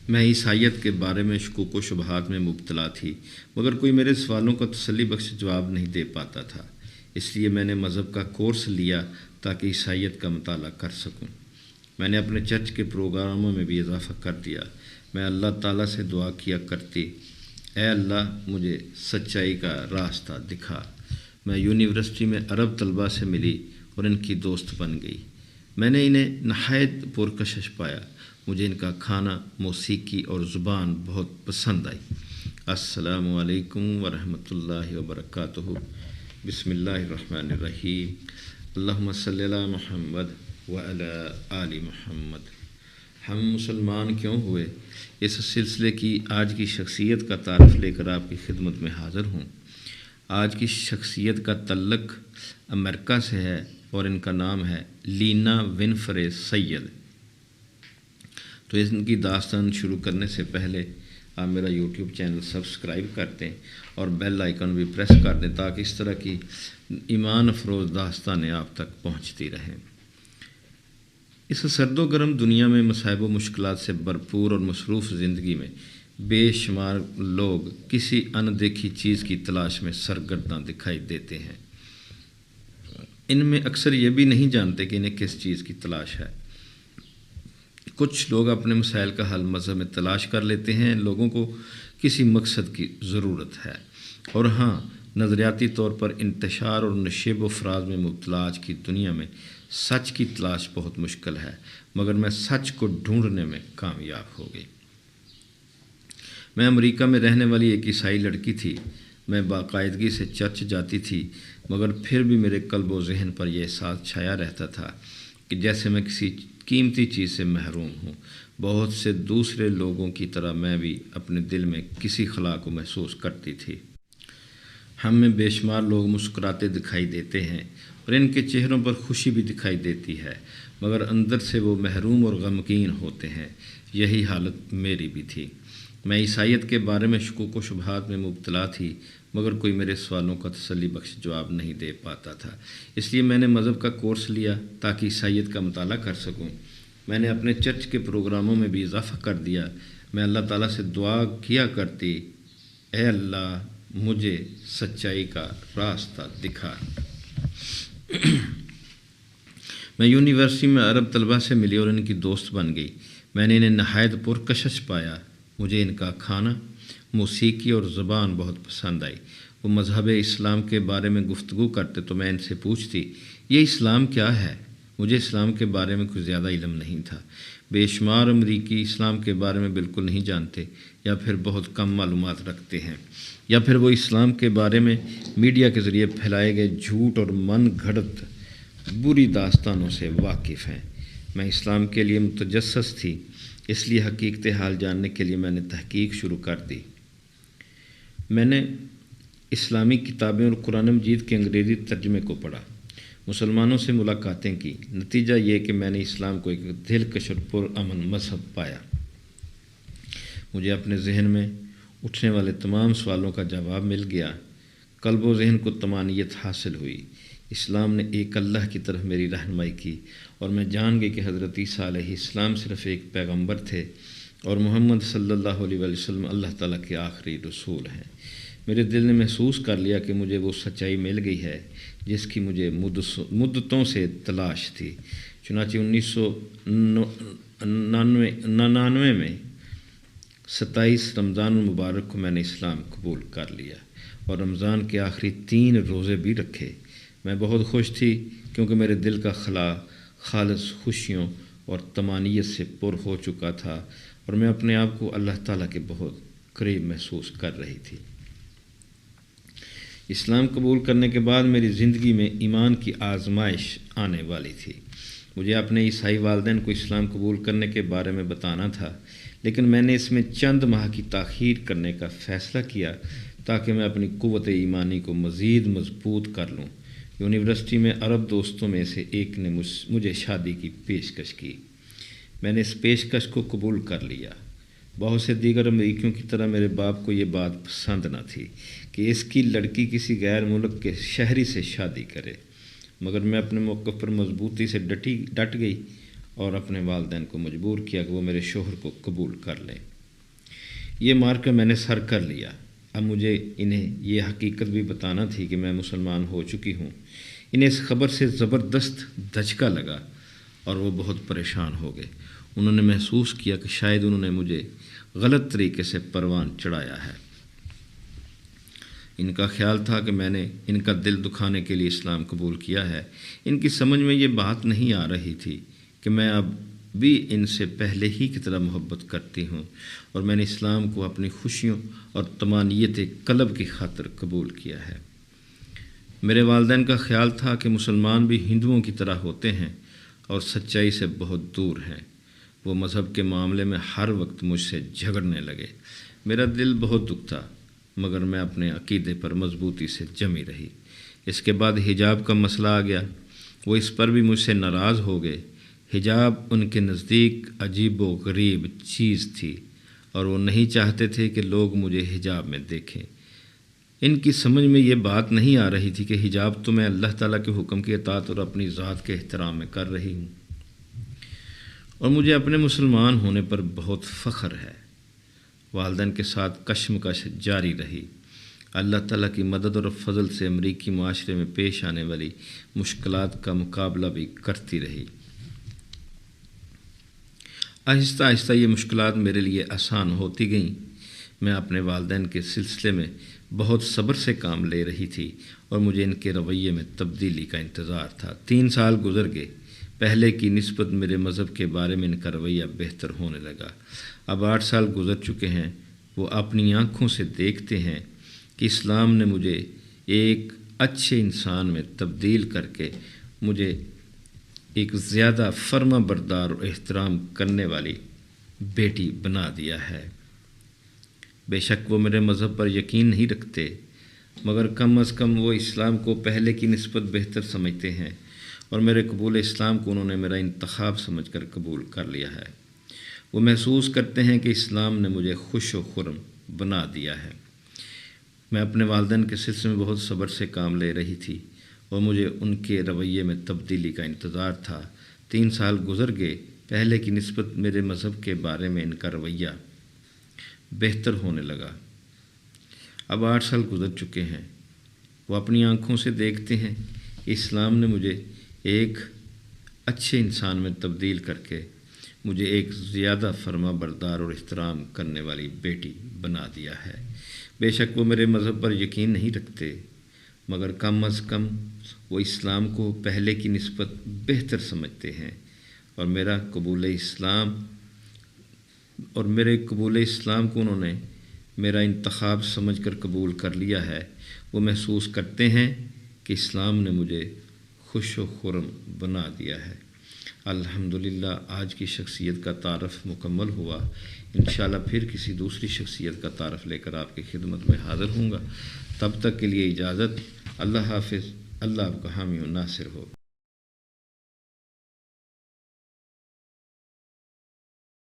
میں عیسائیت کے بارے میں شکوک و شبہات میں مبتلا تھی، مگر کوئی میرے سوالوں کا تسلی بخش جواب نہیں دے پاتا تھا۔ اس لیے میں نے مذہب کا کورس لیا تاکہ عیسائیت کا مطالعہ کر سکوں۔ میں نے اپنے چرچ کے پروگراموں میں بھی اضافہ کر دیا۔ میں اللہ تعالیٰ سے دعا کیا کرتی، اے اللہ مجھے سچائی کا راستہ دکھا۔ میں یونیورسٹی میں عرب طلباء سے ملی اور ان کی دوست بن گئی۔ میں نے انہیں نہایت پرکشش پایا۔ مجھے ان کا کھانا، موسیقی اور زبان بہت پسند آئی۔ السلام علیکم ورحمۃ اللہ وبرکاتہ۔ بسم اللہ الرحمن الرحیم۔ اللہم صلی علی محمد وعلی آل محمد۔ ہم مسلمان کیوں ہوئے، اس سلسلے کی آج کی شخصیت کا تعارف لے کر آپ کی خدمت میں حاضر ہوں۔ آج کی شخصیت کا تعلق امریکہ سے ہے اور ان کا نام ہے لینا ونفرے سید۔ تو ان کی داستان شروع کرنے سے پہلے آپ میرا یوٹیوب چینل سبسکرائب کر دیں اور بیل آئیکن بھی پریس کر دیں تاکہ اس طرح کی ایمان افروز داستانیں آپ تک پہنچتی رہیں۔ اس سرد و گرم دنیا میں مصائب و مشکلات سے بھرپور اور مصروف زندگی میں بے شمار لوگ کسی اندیکھی چیز کی تلاش میں سرگرداں دکھائی دیتے ہیں۔ ان میں اکثر یہ بھی نہیں جانتے کہ انہیں کس چیز کی تلاش ہے۔ کچھ لوگ اپنے مسائل کا حل مذہب میں تلاش کر لیتے ہیں۔ لوگوں کو کسی مقصد کی ضرورت ہے، اور ہاں، نظریاتی طور پر انتشار اور نشیب و فراز میں مبتلا آج کی دنیا میں سچ کی تلاش بہت مشکل ہے، مگر میں سچ کو ڈھونڈنے میں کامیاب ہو گئی۔ میں امریکہ میں رہنے والی ایک عیسائی لڑکی تھی۔ میں باقاعدگی سے چرچ جاتی تھی، مگر پھر بھی میرے قلب و ذہن پر یہ احساس چھایا رہتا تھا کہ جیسے میں کسی قیمتی چیز سے محروم ہوں۔ بہت سے دوسرے لوگوں کی طرح میں بھی اپنے دل میں کسی خلا کو محسوس کرتی تھی۔ ہم میں بے شمار لوگ مسکراتے دکھائی دیتے ہیں اور ان کے چہروں پر خوشی بھی دکھائی دیتی ہے، مگر اندر سے وہ محروم اور غمگین ہوتے ہیں۔ یہی حالت میری بھی تھی۔ میں عیسائیت کے بارے میں شکوک و شبہات میں مبتلا تھی، مگر کوئی میرے سوالوں کا تسلی بخش جواب نہیں دے پاتا تھا۔ اس لیے میں نے مذہب کا کورس لیا تاکہ عیسائیت کا مطالعہ کر سکوں۔ میں نے اپنے چرچ کے پروگراموں میں بھی اضافہ کر دیا۔ میں اللہ تعالیٰ سے دعا کیا کرتی، اے اللہ مجھے سچائی کا راستہ دکھا۔ میں یونیورسٹی میں عرب طلباء سے ملی اور ان کی دوست بن گئی۔ میں نے انہیں نہایت پرکشش پایا۔ مجھے ان کا کھانا، موسیقی اور زبان بہت پسند آئی۔ وہ مذہب اسلام کے بارے میں گفتگو کرتے تو میں ان سے پوچھتی، یہ اسلام کیا ہے؟ مجھے اسلام کے بارے میں کچھ زیادہ علم نہیں تھا۔ بے شمار امریکی اسلام کے بارے میں بالکل نہیں جانتے، یا پھر بہت کم معلومات رکھتے ہیں، یا پھر وہ اسلام کے بارے میں میڈیا کے ذریعے پھیلائے گئے جھوٹ اور من گھڑت بری داستانوں سے واقف ہیں۔ میں اسلام کے لیے متجسس تھی، اس لیے حقیقت حال جاننے کے لیے میں نے تحقیق شروع کر دی۔ میں نے اسلامی کتابیں اور قرآن مجید کے انگریزی ترجمے کو پڑھا، مسلمانوں سے ملاقاتیں کی۔ نتیجہ یہ کہ میں نے اسلام کو ایک دلکش اور پرامن مذہب پایا۔ مجھے اپنے ذہن میں اٹھنے والے تمام سوالوں کا جواب مل گیا۔ قلب و ذہن کو طمانینت حاصل ہوئی۔ اسلام نے ایک اللہ کی طرف میری رہنمائی کی، اور میں جان گئی کہ حضرت عیسیٰ علیہ السلام صرف ایک پیغمبر تھے اور محمد صلی اللہ علیہ وسلم اللہ تعالیٰ کے آخری رسول ہیں۔ میرے دل نے محسوس کر لیا کہ مجھے وہ سچائی مل گئی ہے جس کی مجھے مدتوں سے تلاش تھی۔ چنانچہ 1999 میں 27 رمضان المبارک کو میں نے اسلام قبول کر لیا اور رمضان کے آخری 3 روزے بھی رکھے۔ میں بہت خوش تھی کیونکہ میرے دل کا خلا خالص خوشیوں اور طمانینت سے پر ہو چکا تھا، اور میں اپنے آپ کو اللہ تعالیٰ کے بہت قریب محسوس کر رہی تھی۔ اسلام قبول کرنے کے بعد میری زندگی میں ایمان کی آزمائش آنے والی تھی۔ مجھے اپنے عیسائی والدین کو اسلام قبول کرنے کے بارے میں بتانا تھا، لیکن میں نے اس میں چند ماہ کی تاخیر کرنے کا فیصلہ کیا تاکہ میں اپنی قوت ایمانی کو مزید مضبوط کر لوں۔ یونیورسٹی میں عرب دوستوں میں سے ایک نے مجھے شادی کی پیشکش کی۔ میں نے اس پیشکش کو قبول کر لیا۔ بہت سے دیگر امریکیوں کی طرح میرے باپ کو یہ بات پسند نہ تھی کہ اس کی لڑکی کسی غیر ملک کے شہری سے شادی کرے، مگر میں اپنے موقف پر مضبوطی سے ڈٹ گئی اور اپنے والدین کو مجبور کیا کہ وہ میرے شوہر کو قبول کر لیں۔ یہ مار کر میں نے سر کر لیا۔ اب مجھے انہیں یہ حقیقت بھی بتانا تھی کہ میں مسلمان ہو چکی ہوں۔ انہیں اس خبر سے زبردست دھچکا لگا اور وہ بہت پریشان ہو گئے۔ انہوں نے محسوس کیا کہ شاید انہوں نے مجھے غلط طریقے سے پروان چڑھایا ہے۔ ان کا خیال تھا کہ میں نے ان کا دل دکھانے کے لیے اسلام قبول کیا ہے۔ ان کی سمجھ میں یہ بات نہیں آ رہی تھی کہ میں اب بھی ان سے پہلے ہی کی طرح محبت کرتی ہوں، اور میں نے اسلام کو اپنی خوشیوں اور طمانینت قلب کی خاطر قبول کیا ہے۔ میرے والدین کا خیال تھا کہ مسلمان بھی ہندوؤں کی طرح ہوتے ہیں اور سچائی سے بہت دور ہیں۔ وہ مذہب کے معاملے میں ہر وقت مجھ سے جھگڑنے لگے۔ میرا دل بہت دکھتا، مگر میں اپنے عقیدے پر مضبوطی سے جمی رہی۔ اس کے بعد حجاب کا مسئلہ آ گیا۔ وہ اس پر بھی مجھ سے ناراض ہو گئے۔ حجاب ان کے نزدیک عجیب و غریب چیز تھی اور وہ نہیں چاہتے تھے کہ لوگ مجھے حجاب میں دیکھیں۔ ان کی سمجھ میں یہ بات نہیں آ رہی تھی کہ حجاب تو میں اللہ تعالیٰ کے حکم کی اطاعت اور اپنی ذات کے احترام میں کر رہی ہوں، اور مجھے اپنے مسلمان ہونے پر بہت فخر ہے۔ والدین کے ساتھ کشمکش جاری رہی۔ اللہ تعالیٰ کی مدد اور فضل سے امریکی معاشرے میں پیش آنے والی مشکلات کا مقابلہ بھی کرتی رہی۔ آہستہ آہستہ یہ مشکلات میرے لیے آسان ہوتی گئیں۔ میں اپنے والدین کے سلسلے میں بہت صبر سے کام لے رہی تھی اور مجھے ان کے رویے میں تبدیلی کا انتظار تھا۔ 3 سال گزر گئے۔ پہلے کی نسبت میرے مذہب کے بارے میں ان کا رویہ بہتر ہونے لگا۔ اب 8 سال گزر چکے ہیں۔ وہ اپنی آنکھوں سے دیکھتے ہیں کہ اسلام نے مجھے ایک اچھے انسان میں تبدیل کر کے مجھے ایک زیادہ فرما بردار اور احترام کرنے والی بیٹی بنا دیا ہے۔ بے شک وہ میرے مذہب پر یقین نہیں رکھتے، مگر کم از کم وہ اسلام کو پہلے کی نسبت بہتر سمجھتے ہیں، اور میرے قبول اسلام کو انہوں نے میرا انتخاب سمجھ کر قبول کر لیا ہے۔ وہ محسوس کرتے ہیں کہ اسلام نے مجھے خوش و خرم بنا دیا ہے۔ میں اپنے والدین کے سلسلے میں بہت صبر سے کام لے رہی تھی اور مجھے ان کے رویے میں تبدیلی کا انتظار تھا۔ 3 سال گزر گئے۔ پہلے کی نسبت میرے مذہب کے بارے میں ان کا رویہ بہتر ہونے لگا۔ اب 8 سال گزر چکے ہیں۔ وہ اپنی آنکھوں سے دیکھتے ہیں کہ اسلام نے مجھے ایک اچھے انسان میں تبدیل کر کے مجھے ایک زیادہ فرما بردار اور احترام کرنے والی بیٹی بنا دیا ہے۔ بے شک وہ میرے مذہب پر یقین نہیں رکھتے، مگر کم از کم وہ اسلام کو پہلے کی نسبت بہتر سمجھتے ہیں، اور میرے قبول اسلام کو انہوں نے میرا انتخاب سمجھ کر قبول کر لیا ہے۔ وہ محسوس کرتے ہیں کہ اسلام نے مجھے خوش و خرم بنا دیا ہے۔ الحمدللہ آج کی شخصیت کا تعارف مکمل ہوا۔ انشاءاللہ پھر کسی دوسری شخصیت کا تعارف لے کر آپ کی خدمت میں حاضر ہوں گا۔ تب تک کے لیے اجازت۔ اللہ حافظ۔ اللہ آپ کا حامی و ناصر ہو۔